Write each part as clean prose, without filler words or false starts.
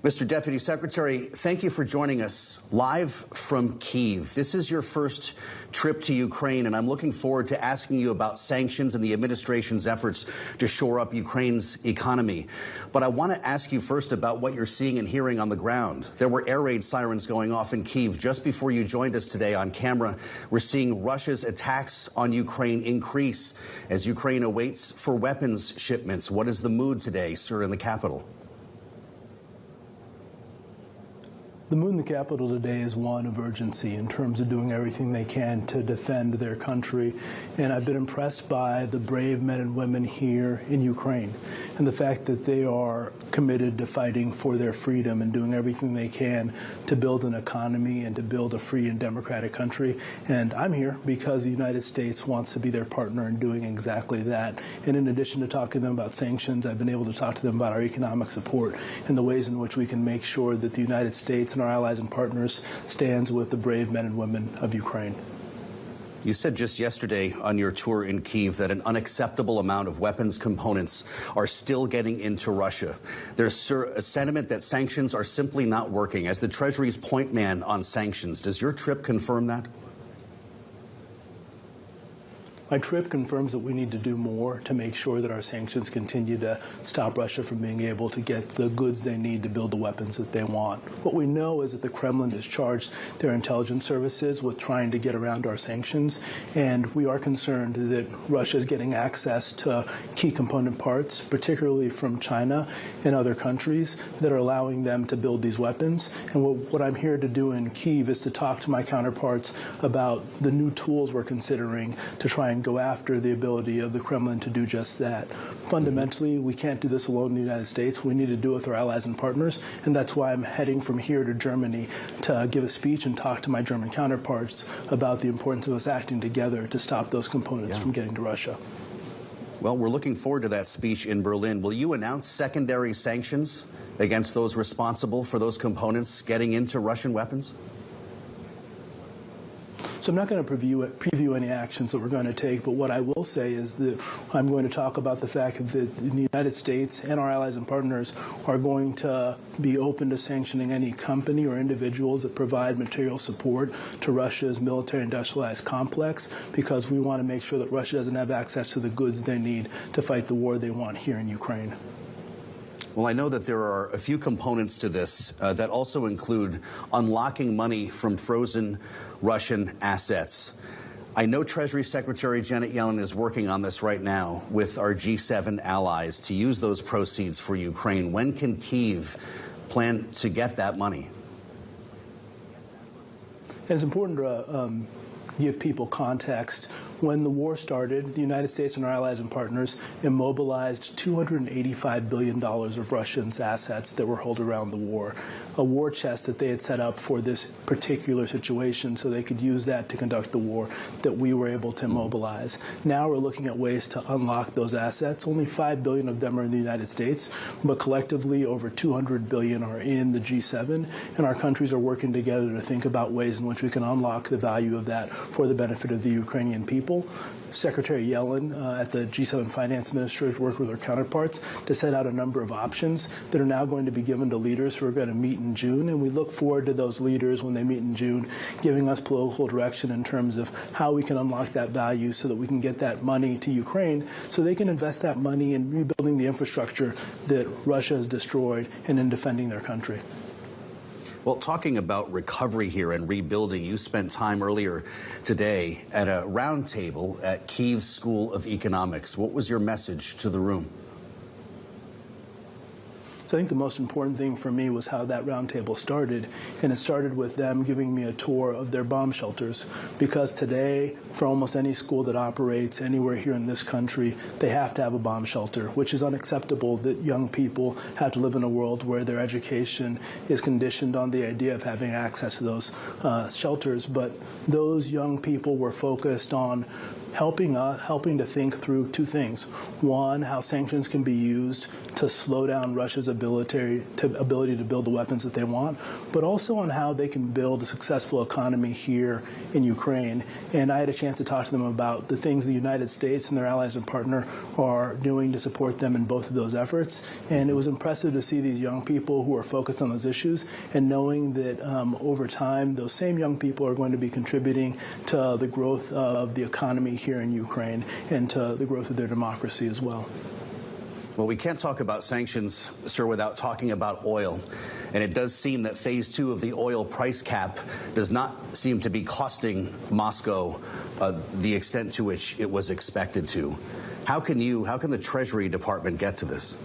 Mr. Deputy Secretary, thank you for joining us live from Kyiv. This is your first trip to Ukraine, and I'm looking forward to asking you about sanctions and the administration's efforts to shore up Ukraine's economy. But I want to ask you first about what you're seeing and hearing on the ground. There were air raid sirens going off in Kyiv just before you joined us today on camera. We're seeing Russia's attacks on Ukraine increase as Ukraine awaits for weapons shipments. What is the mood today, sir, in the capital? The mood in the capital today is one of urgency in terms of doing everything they can to defend their country. And I've been impressed by the brave men and women here in Ukraine and the fact that they are committed to fighting for their freedom and doing everything they can to build an economy and to build a free and democratic country. And I'm here because the United States wants to be their partner in doing exactly that. And in addition to talking to them about sanctions, I've been able to talk to them about our economic support and the ways in which we can make sure that the United States and our allies and partners stands with the brave men and women of Ukraine. You said just yesterday on your tour in Kyiv that an unacceptable amount of weapons components are still getting into Russia. There's a sentiment that sanctions are simply not working. As the Treasury's point man on sanctions, does your trip confirm that? My trip confirms that we need to do more to make sure that our sanctions continue to stop Russia from being able to get the goods they need to build the weapons that they want. What we know is that the Kremlin has charged their intelligence services with trying to get around our sanctions, and we are concerned that Russia is getting access to key component parts, particularly from China and other countries, that are allowing them to build these weapons. And what I'm here to do in Kyiv is to talk to my counterparts about the new tools we're considering to try and go after the ability of the Kremlin to do just that. Fundamentally, we can't do this alone in the United States. We need to do it with our allies and partners, and that's why I'm heading from here to Germany to give a speech and talk to my German counterparts about the importance of us acting together to stop those components from getting to Russia. Well, we're looking forward to that speech in Berlin. Will you announce secondary sanctions against those responsible for those components getting into Russian weapons? So I'm not going to preview any actions that we're going to take, but what I will say is that I'm going to talk about the fact that the United States and our allies and partners are going to be open to sanctioning any company or individuals that provide material support to Russia's military-industrialized complex, because we want to make sure that Russia doesn't have access to the goods they need to fight the war they want here in Ukraine. Well, I know that there are a few components to this that also include unlocking money from frozen Russian assets. I know Treasury Secretary Janet Yellen is working on this right now with our G7 allies to use those proceeds for Ukraine. When can Kyiv plan to get that money? It's important to give people context. When the war started, the United States and our allies and partners immobilized $285 billion of Russians' assets that were held around the war, a war chest that they had set up for this particular situation so they could use that to conduct the war that we were able to mobilize. Now we're looking at ways to unlock those assets. Only $5 billion of them are in the United States, but collectively over $200 billion are in the G7, and our countries are working together to think about ways in which we can unlock the value of that for the benefit of the Ukrainian people. Secretary Yellen at the G7 finance ministers worked with our counterparts to set out a number of options that are now going to be given to leaders who are going to meet in June, and we look forward to those leaders when they meet in June giving us political direction in terms of how we can unlock that value so that we can get that money to Ukraine so they can invest that money in rebuilding the infrastructure that Russia has destroyed and in defending their country. Well, talking about recovery here and rebuilding, you spent time earlier today at a roundtable at Kyiv's School of Economics. What was your message to the room? So I think the most important thing for me was how that roundtable started, and it started with them giving me a tour of their bomb shelters, because today, for almost any school that operates anywhere here in this country, they have to have a bomb shelter, which is unacceptable that young people have to live in a world where their education is conditioned on the idea of having access to those shelters. But those young people were focused on helping to think through two things. One, how sanctions can be used to slow down Russia's ability to build the weapons that they want, but also on how they can build a successful economy here in Ukraine. And I had a chance to talk to them about the things the United States and their allies and partner are doing to support them in both of those efforts. And it was impressive to see these young people who are focused on those issues and knowing that over time, those same young people are going to be contributing to the growth of the economy here in Ukraine and to the growth of their democracy as well. Well, we can't talk about sanctions, sir, without talking about oil. And it does seem that phase 2 of the oil price cap does not seem to be costing Moscow the extent to which it was expected to. How can the Treasury Department get to this?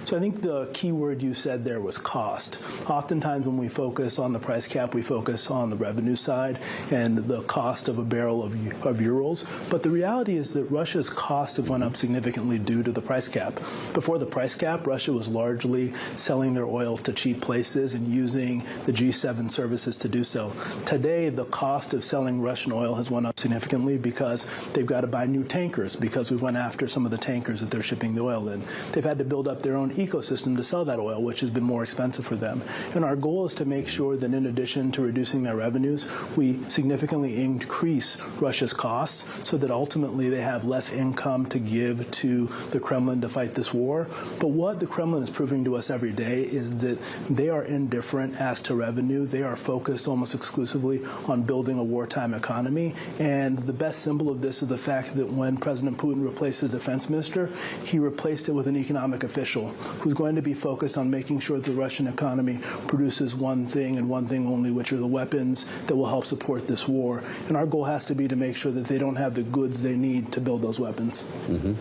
So I think the key word you said there was cost. Oftentimes when we focus on the price cap, we focus on the revenue side and the cost of a barrel of euros. But the reality is that Russia's costs have went up significantly due to the price cap. Before the price cap, Russia was largely selling their oil to cheap places and using the G7 services to do so. Today, the cost of selling Russian oil has went up significantly because they've got to buy new tankers because we went after some of the tankers that they're shipping the oil in. They've had to build up their own ecosystem to sell that oil, which has been more expensive for them. And our goal is to make sure that in addition to reducing their revenues, we significantly increase Russia's costs so that ultimately they have less income to give to the Kremlin to fight this war. But what the Kremlin is proving to us every day is that they are indifferent as to revenue. They are focused almost exclusively on building a wartime economy. And the best symbol of this is the fact that when President Putin replaced the defense minister, he replaced it with an economic official who's going to be focused on making sure that the Russian economy produces one thing and one thing only, which are the weapons that will help support this war. And our goal has to be to make sure that they don't have the goods they need to build those weapons. Mm-hmm.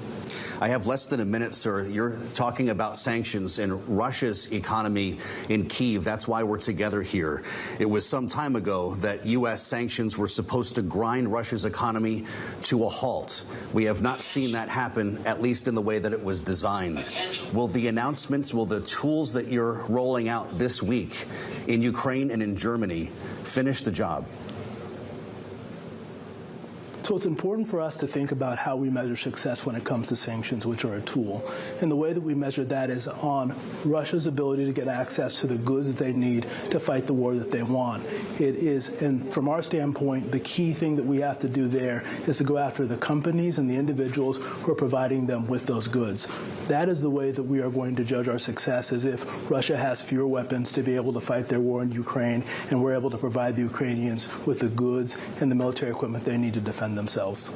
I have less than a minute, sir. You're talking about sanctions and Russia's economy in Kyiv. That's why we're together here. It was some time ago that U.S. sanctions were supposed to grind Russia's economy to a halt. We have not seen that happen, at least in the way that it was designed. Will the announcements, will the tools that you're rolling out this week in Ukraine and in Germany finish the job? So it's important for us to think about how we measure success when it comes to sanctions, which are a tool. And the way that we measure that is on Russia's ability to get access to the goods that they need to fight the war that they want. It is, and from our standpoint, the key thing that we have to do there is to go after the companies and the individuals who are providing them with those goods. That is the way that we are going to judge our success, as if Russia has fewer weapons to be able to fight their war in Ukraine, and we're able to provide the Ukrainians with the goods and the military equipment they need to defend themselves.